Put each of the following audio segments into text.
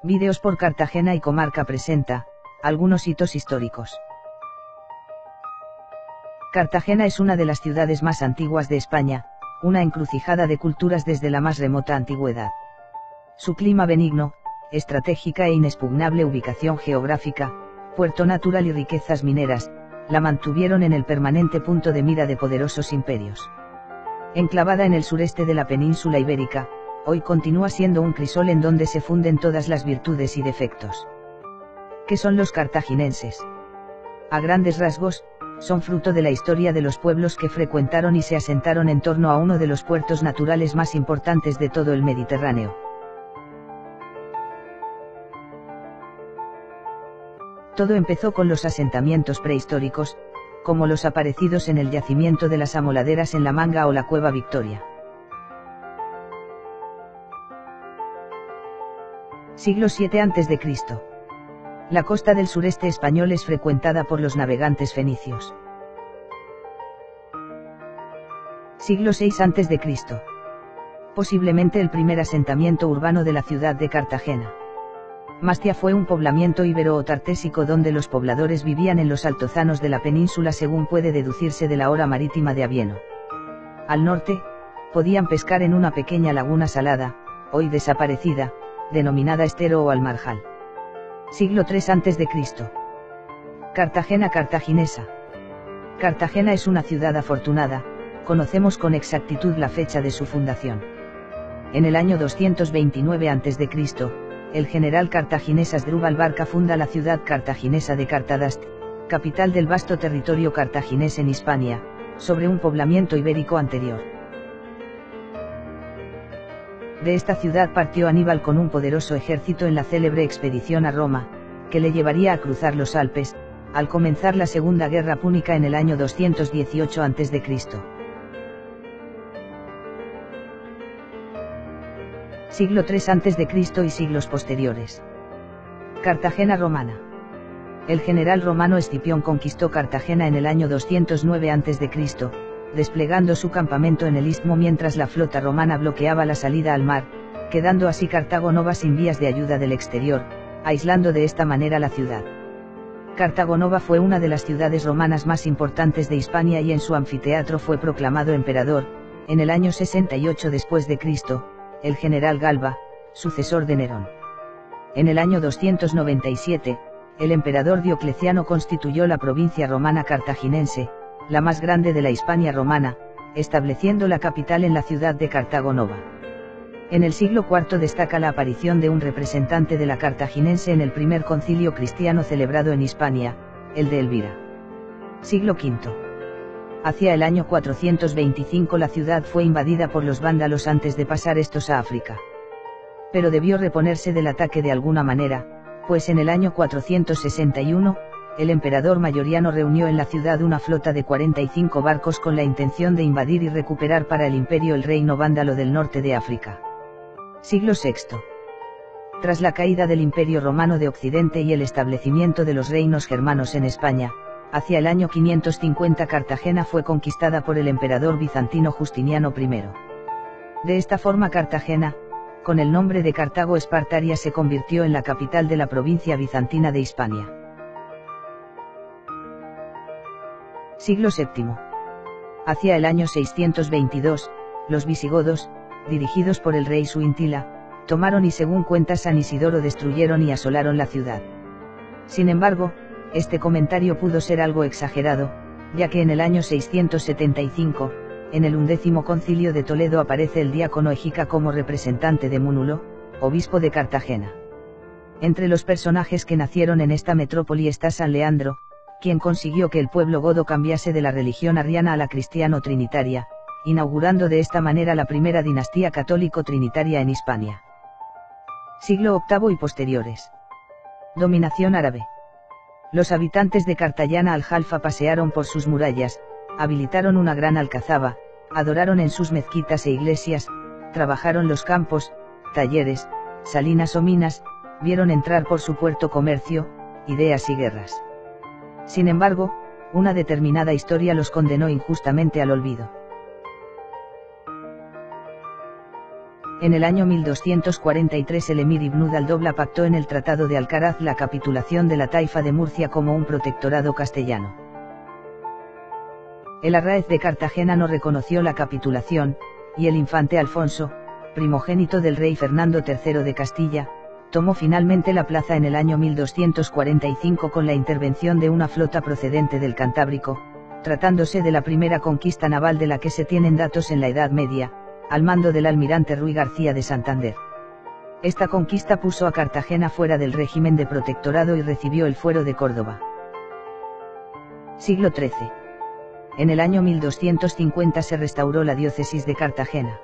Vídeos por Cartagena y Comarca presenta, algunos hitos históricos. Cartagena es una de las ciudades más antiguas de España, una encrucijada de culturas desde la más remota antigüedad. Su clima benigno, estratégica e inexpugnable ubicación geográfica, puerto natural y riquezas mineras, la mantuvieron en el permanente punto de mira de poderosos imperios. Enclavada en el sureste de la península ibérica, hoy continúa siendo un crisol en donde se funden todas las virtudes y defectos. ¿Qué son los cartaginenses? A grandes rasgos, son fruto de la historia de los pueblos que frecuentaron y se asentaron en torno a uno de los puertos naturales más importantes de todo el Mediterráneo. Todo empezó con los asentamientos prehistóricos, como los aparecidos en el yacimiento de las Amoladeras en La Manga o la Cueva Victoria. Siglo VII a.C. La costa del sureste español es frecuentada por los navegantes fenicios. Siglo VI a.C. Posiblemente el primer asentamiento urbano de la ciudad de Cartagena. Mastia fue un poblamiento íbero o tartésico donde los pobladores vivían en los altozanos de la península según puede deducirse de la hora marítima de Avieno. Al norte, podían pescar en una pequeña laguna salada, hoy desaparecida, denominada Estero o Almarjal. Siglo III a.C. Cartagena cartaginesa. Cartagena es una ciudad afortunada, conocemos con exactitud la fecha de su fundación. En el año 229 a.C., el general cartaginés Asdrúbal Barca funda la ciudad cartaginesa de Cartadast, capital del vasto territorio cartaginés en Hispania, sobre un poblamiento ibérico anterior. De esta ciudad partió Aníbal con un poderoso ejército en la célebre expedición a Roma, que le llevaría a cruzar los Alpes, al comenzar la Segunda Guerra Púnica en el año 218 a.C. Siglo III a.C. y siglos posteriores. Cartagena romana. El general romano Escipión conquistó Cartagena en el año 209 a.C., desplegando su campamento en el istmo mientras la flota romana bloqueaba la salida al mar, quedando así Cartago Nova sin vías de ayuda del exterior, aislando de esta manera la ciudad. Cartago Nova fue una de las ciudades romanas más importantes de Hispania y en su anfiteatro fue proclamado emperador, en el año 68 después de Cristo, el general Galba, sucesor de Nerón. En el año 297, el emperador Diocleciano constituyó la provincia romana cartaginense, la más grande de la Hispania romana, estableciendo la capital en la ciudad de Cartago Nova. En el siglo IV destaca la aparición de un representante de la cartaginense en el primer concilio cristiano celebrado en Hispania, el de Elvira. Siglo V. Hacia el año 425 la ciudad fue invadida por los vándalos antes de pasar estos a África. Pero debió reponerse del ataque de alguna manera, pues en el año 461, el emperador Mayoriano reunió en la ciudad una flota de 45 barcos con la intención de invadir y recuperar para el imperio el reino vándalo del norte de África. Siglo VI. Tras la caída del Imperio Romano de Occidente y el establecimiento de los reinos germanos en España, hacia el año 550 Cartagena fue conquistada por el emperador bizantino Justiniano I. De esta forma Cartagena, con el nombre de Cartago Espartaria, se convirtió en la capital de la provincia bizantina de Hispania. Siglo VII. Hacia el año 622, los visigodos, dirigidos por el rey Suintila, tomaron y según cuenta San Isidoro destruyeron y asolaron la ciudad. Sin embargo, este comentario pudo ser algo exagerado, ya que en el año 675, en el 11º concilio de Toledo aparece el diácono Egica como representante de Múnulo, obispo de Cartagena. Entre los personajes que nacieron en esta metrópoli está San Leandro, quien consiguió que el pueblo godo cambiase de la religión arriana a la cristiano-trinitaria, inaugurando de esta manera la primera dinastía católico-trinitaria en Hispania. Siglo VIII y posteriores. Dominación árabe. Los habitantes de Cartagena al-Jalfa pasearon por sus murallas, habilitaron una gran alcazaba, adoraron en sus mezquitas e iglesias, trabajaron los campos, talleres, salinas o minas, vieron entrar por su puerto comercio, ideas y guerras. Sin embargo, una determinada historia los condenó injustamente al olvido. En el año 1243 el emir Ibn al-Dobla pactó en el Tratado de Alcaraz la capitulación de la taifa de Murcia como un protectorado castellano. El Arráez de Cartagena no reconoció la capitulación, y el infante Alfonso, primogénito del rey Fernando III de Castilla, tomó finalmente la plaza en el año 1245 con la intervención de una flota procedente del Cantábrico, tratándose de la primera conquista naval de la que se tienen datos en la Edad Media, al mando del almirante Ruy García de Santander. Esta conquista puso a Cartagena fuera del régimen de protectorado y recibió el fuero de Córdoba. Siglo XIII. En el año 1250 se restauró la diócesis de Cartagena.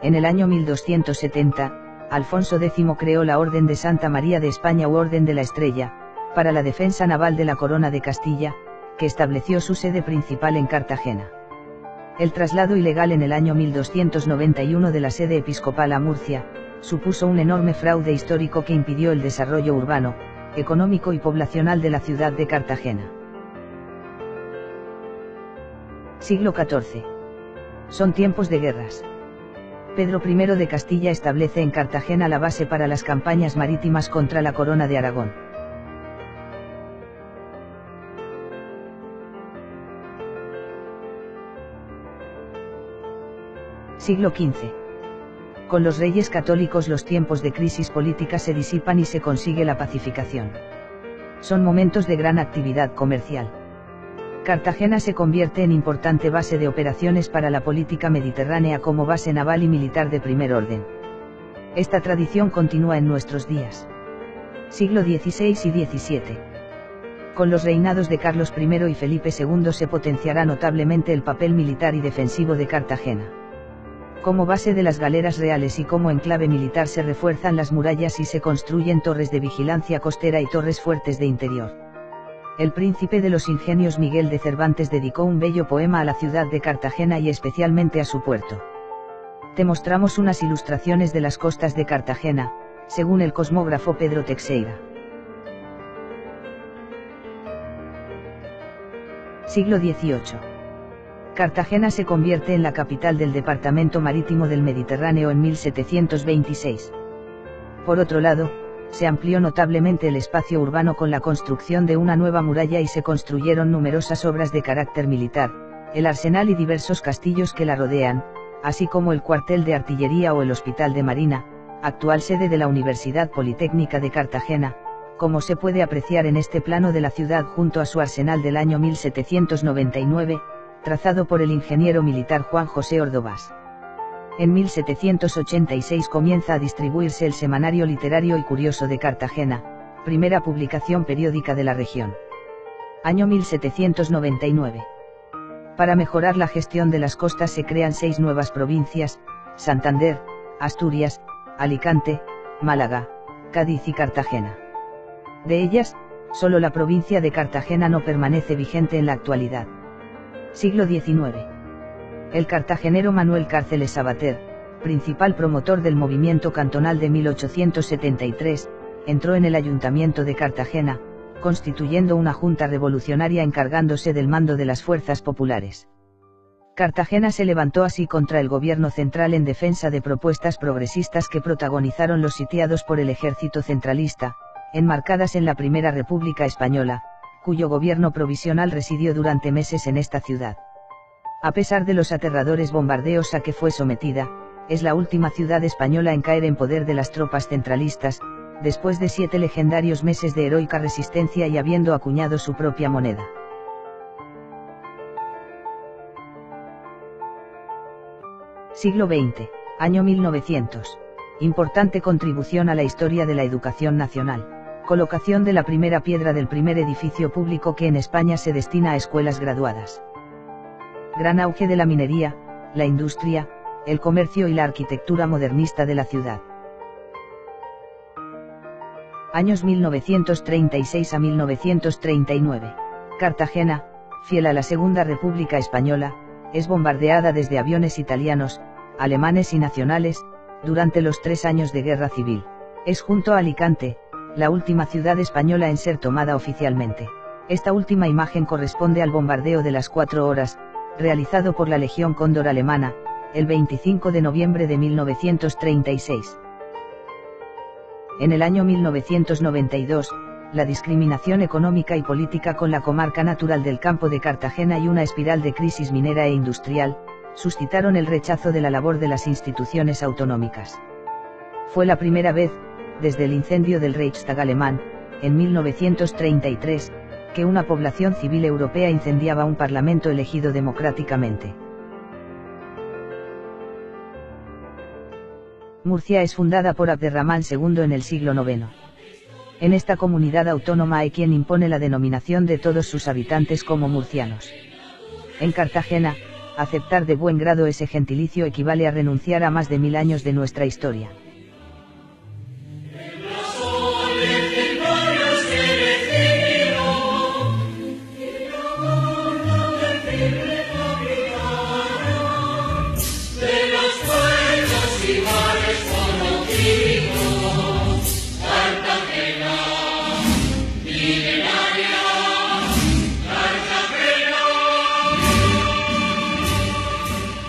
En el año 1270, Alfonso X creó la Orden de Santa María de España u Orden de la Estrella, para la defensa naval de la Corona de Castilla, que estableció su sede principal en Cartagena. El traslado ilegal en el año 1291 de la sede episcopal a Murcia, supuso un enorme fraude histórico que impidió el desarrollo urbano, económico y poblacional de la ciudad de Cartagena. Siglo XIV. Son tiempos de guerras. Pedro I de Castilla establece en Cartagena la base para las campañas marítimas contra la Corona de Aragón. Siglo XV. Con los reyes católicos los tiempos de crisis política se disipan y se consigue la pacificación. Son momentos de gran actividad comercial. Cartagena se convierte en importante base de operaciones para la política mediterránea como base naval y militar de primer orden. Esta tradición continúa en nuestros días. Siglo XVI y XVII. Con los reinados de Carlos I y Felipe II se potenciará notablemente el papel militar y defensivo de Cartagena. Como base de las galeras reales y como enclave militar se refuerzan las murallas y se construyen torres de vigilancia costera y torres fuertes de interior. El príncipe de los ingenios Miguel de Cervantes dedicó un bello poema a la ciudad de Cartagena y especialmente a su puerto. Te mostramos unas ilustraciones de las costas de Cartagena, según el cosmógrafo Pedro Teixeira. Siglo XVIII. Cartagena se convierte en la capital del departamento marítimo del Mediterráneo en 1726. Por otro lado, se amplió notablemente el espacio urbano con la construcción de una nueva muralla y se construyeron numerosas obras de carácter militar, el arsenal y diversos castillos que la rodean, así como el cuartel de artillería o el Hospital de Marina, actual sede de la Universidad Politécnica de Cartagena, como se puede apreciar en este plano de la ciudad junto a su arsenal del año 1799, trazado por el ingeniero militar Juan José Ordovás. En 1786 comienza a distribuirse el Semanario Literario y Curioso de Cartagena, primera publicación periódica de la región. Año 1799. Para mejorar la gestión de las costas se crean 6 nuevas provincias: Santander, Asturias, Alicante, Málaga, Cádiz y Cartagena. De ellas, solo la provincia de Cartagena no permanece vigente en la actualidad. Siglo XIX. El cartagenero Manuel Cárceles Sabater, principal promotor del movimiento cantonal de 1873, entró en el ayuntamiento de Cartagena, constituyendo una junta revolucionaria encargándose del mando de las fuerzas populares. Cartagena se levantó así contra el gobierno central en defensa de propuestas progresistas que protagonizaron los sitiados por el ejército centralista, enmarcadas en la Primera República Española, cuyo gobierno provisional residió durante meses en esta ciudad. A pesar de los aterradores bombardeos a que fue sometida, es la última ciudad española en caer en poder de las tropas centralistas, después de 7 legendarios meses de heroica resistencia y habiendo acuñado su propia moneda. Siglo XX, año 1900. Importante contribución a la historia de la educación nacional. Colocación de la primera piedra del primer edificio público que en España se destina a escuelas graduadas. Gran auge de la minería, la industria, el comercio y la arquitectura modernista de la ciudad. Años 1936 a 1939. Cartagena, fiel a la Segunda República Española, es bombardeada desde aviones italianos, alemanes y nacionales, durante los 3 años de guerra civil. Es junto a Alicante, la última ciudad española en ser tomada oficialmente. Esta última imagen corresponde al bombardeo de las 4 horas, realizado por la Legión Cóndor alemana, el 25 de noviembre de 1936. En el año 1992, la discriminación económica y política con la comarca natural del Campo de Cartagena y una espiral de crisis minera e industrial, suscitaron el rechazo de la labor de las instituciones autonómicas. Fue la primera vez, desde el incendio del Reichstag alemán, en 1933, que una población civil europea incendiaba un parlamento elegido democráticamente. Murcia es fundada por Abderramán II en el siglo IX. En esta comunidad autónoma hay quien impone la denominación de todos sus habitantes como murcianos. En Cartagena, aceptar de buen grado ese gentilicio equivale a renunciar a más de 1000 años de nuestra historia.